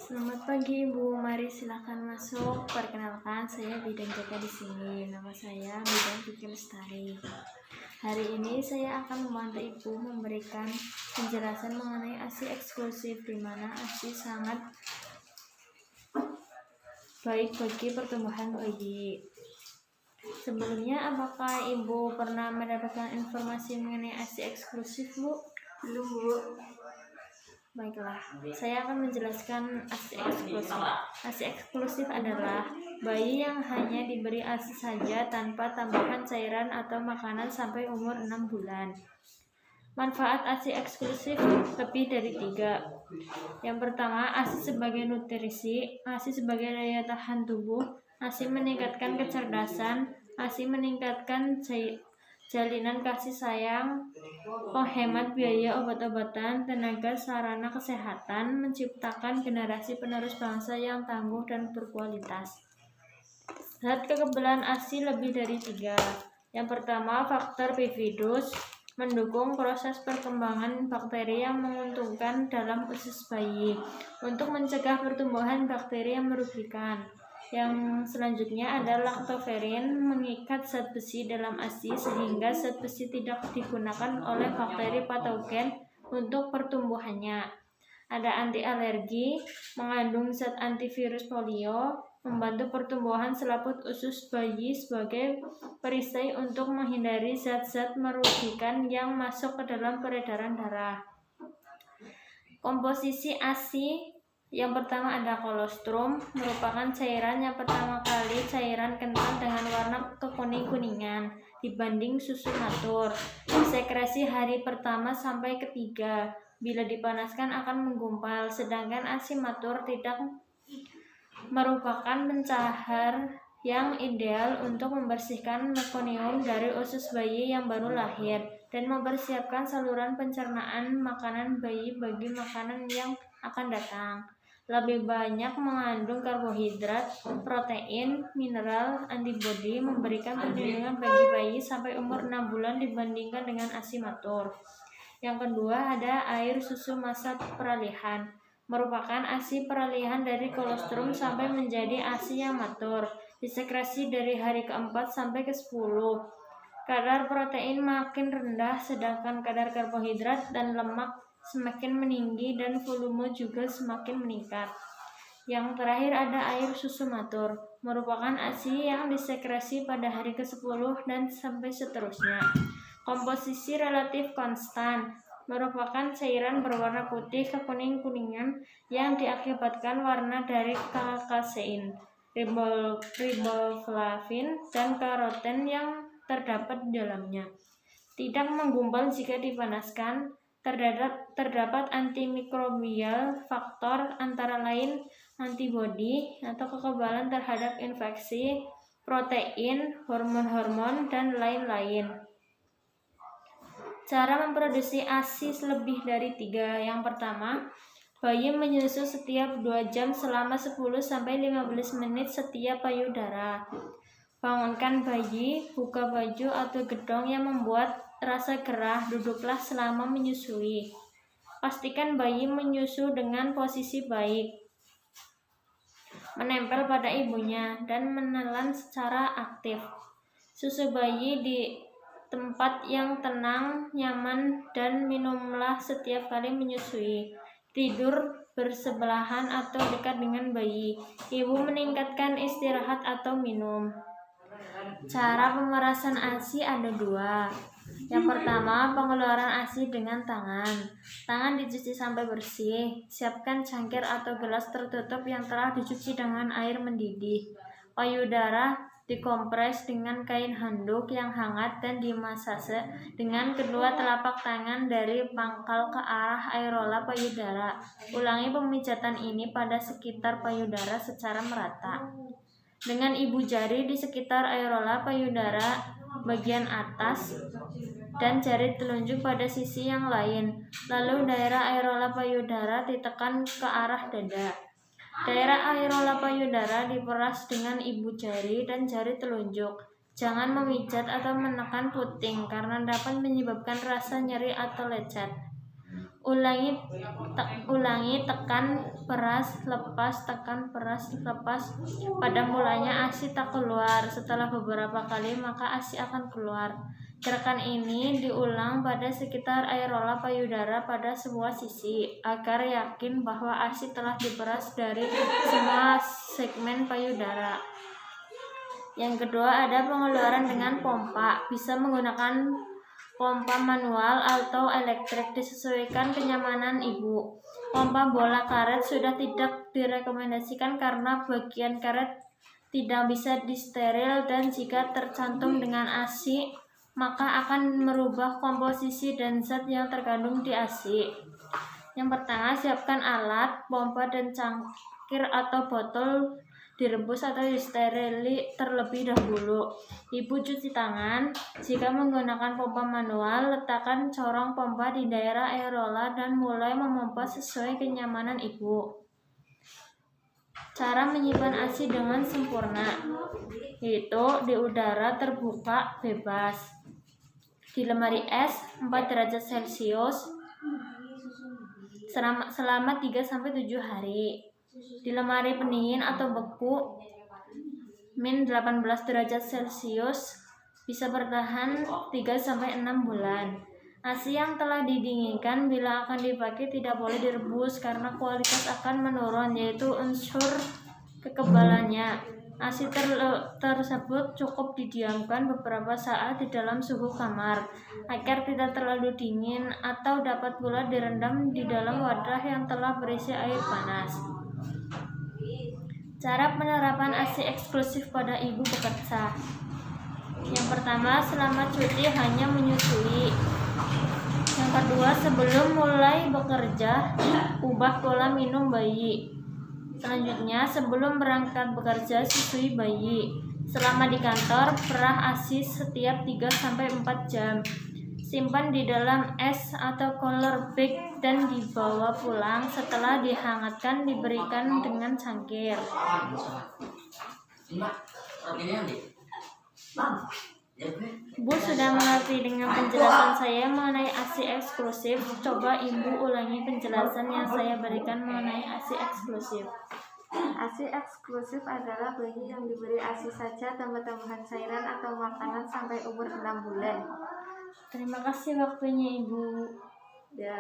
Selamat pagi Ibu, mari silakan masuk. Perkenalkan, saya Bidang Jaka di sini. Nama saya Bidang Kiki Lestari. Hari ini saya akan membantu Ibu memberikan penjelasan mengenai ASI eksklusif, di mana ASI sangat baik bagi pertumbuhan bayi. Sebelumnya, apakah Ibu pernah mendapatkan informasi mengenai ASI eksklusif, Bu? Belum, Bu. Baiklah, saya akan menjelaskan ASI eksklusif. ASI eksklusif adalah bayi yang hanya diberi ASI saja tanpa tambahan cairan atau makanan sampai umur 6 bulan. Manfaat ASI eksklusif lebih dari 3. Yang pertama, ASI sebagai nutrisi, ASI sebagai daya tahan tubuh, ASI meningkatkan kecerdasan, ASI meningkatkan jalinan kasih sayang, penghemat biaya obat-obatan, tenaga, sarana kesehatan, menciptakan generasi penerus bangsa yang tangguh dan berkualitas. Zat kekebalan ASI lebih dari 3. Yang pertama, faktor bifidus mendukung proses perkembangan bakteri yang menguntungkan dalam usus bayi untuk mencegah pertumbuhan bakteri yang merugikan. Yang selanjutnya ada laktoferin, mengikat zat besi dalam ASI sehingga zat besi tidak digunakan oleh bakteri patogen untuk pertumbuhannya. Ada anti alergi, mengandung zat antivirus polio, membantu pertumbuhan selaput usus bayi sebagai perisai untuk menghindari zat-zat merugikan yang masuk ke dalam peredaran darah. Komposisi ASI, yang pertama ada kolostrum, merupakan cairan yang pertama kali cairan kental dengan warna kekuning-kuningan dibanding susu matur. Sekresi hari pertama sampai ketiga, bila dipanaskan akan menggumpal, sedangkan ASI matur tidak merupakan pencahar yang ideal untuk membersihkan mekonium dari usus bayi yang baru lahir dan mempersiapkan saluran pencernaan makanan bayi bagi makanan yang akan datang. Lebih banyak mengandung karbohidrat, protein, mineral, antibodi, memberikan perlindungan bagi bayi sampai umur 6 bulan dibandingkan dengan ASI matur. Yang kedua ada air susu masa peralihan, merupakan ASI peralihan dari kolostrum sampai menjadi ASI yang matur, disekresi dari hari ke-4 sampai ke-10. Kadar protein makin rendah, sedangkan kadar karbohidrat dan lemak semakin meninggi dan volume juga semakin meningkat. Yang terakhir ada air susu matur, merupakan ASI yang disekresi pada hari ke-10 dan sampai seterusnya. Komposisi relatif konstan, merupakan cairan berwarna putih ke kuning-kuningan yang diakibatkan warna dari casein, riboflavin, dan karoten yang terdapat di dalamnya. Tidak menggumpal jika dipanaskan. Terdapat antimikrobial faktor antara lain antibodi atau kekebalan terhadap infeksi, protein, hormon-hormon, dan lain-lain. Cara memproduksi ASI lebih dari 3. Yang pertama, bayi menyusu setiap 2 jam selama 10-15 menit setiap payudara. Bangunkan bayi, buka baju atau gedong yang membuat rasa gerah, duduklah selama menyusui. Pastikan bayi menyusu dengan posisi baik, menempel pada ibunya, dan menelan secara aktif. Susu bayi di tempat yang tenang, nyaman, dan minumlah setiap kali menyusui. Tidur bersebelahan atau dekat dengan bayi. Ibu meningkatkan istirahat atau minum. Cara pemerasan ASI ada 2. Yang pertama, pengeluaran ASI dengan tangan. Tangan dicuci sampai bersih. Siapkan cangkir atau gelas tertutup yang telah dicuci dengan air mendidih. Payudara dikompres dengan kain handuk yang hangat dan dimasase dengan kedua telapak tangan dari pangkal ke arah areola payudara. Ulangi pemijatan ini pada sekitar payudara secara merata. Dengan ibu jari di sekitar areola payudara bagian atas dan jari telunjuk pada sisi yang lain. Lalu daerah areola payudara ditekan ke arah dada. Daerah areola payudara diperas dengan ibu jari dan jari telunjuk. Jangan memijat atau menekan puting karena dapat menyebabkan rasa nyeri atau lecet. Ulangi tekan peras lepas, tekan peras lepas. Pada mulanya ASI tak keluar. Setelah beberapa kali maka ASI akan keluar. Gerakan ini diulang pada sekitar areola payudara pada semua sisi agar yakin bahwa ASI telah diperas dari semua segmen payudara. Yang kedua ada pengeluaran dengan pompa. Bisa menggunakan pompa manual atau elektrik, disesuaikan kenyamanan ibu. Pompa bola karet sudah tidak direkomendasikan karena bagian karet tidak bisa disteril dan jika tercantum dengan ASI maka akan merubah komposisi dan zat yang terkandung di ASI. Yang pertama, siapkan alat, pompa dan cangkir atau botol direbus atau disterili terlebih dahulu. Ibu cuci tangan. Jika menggunakan pompa manual, letakkan corong pompa di daerah areola dan mulai memompa sesuai kenyamanan ibu. Cara menyimpan ASI dengan sempurna, yaitu di udara terbuka bebas, di lemari es 4 derajat Celcius selama 3-7 hari. Di lemari pendingin atau beku min 18 derajat Celcius bisa bertahan 3-6 bulan. ASI yang telah didinginkan bila akan dipakai tidak boleh direbus karena kualitas akan menurun, yaitu unsur kekebalannya. ASI tersebut cukup didiamkan beberapa saat di dalam suhu kamar agar tidak terlalu dingin atau dapat pula direndam di dalam wadah yang telah berisi air panas. Cara penerapan ASI eksklusif pada ibu bekerja. Yang pertama, selama cuti hanya menyusui. Yang kedua, sebelum mulai bekerja, ubah pola minum bayi. Selanjutnya, sebelum berangkat bekerja, susui bayi. Selama di kantor, perah ASI setiap 3-4 jam. Simpan di dalam es atau cooler bag dan dibawa pulang. Setelah dihangatkan, diberikan dengan cangkir. Bu sudah mengerti dengan penjelasan saya mengenai ASI eksklusif. Coba ibu ulangi penjelasan yang saya berikan mengenai ASI eksklusif. ASI eksklusif adalah bayi yang diberi ASI saja tanpa tambahan cairan atau makanan sampai umur 6 bulan. Terima kasih waktunya ibu. Ya.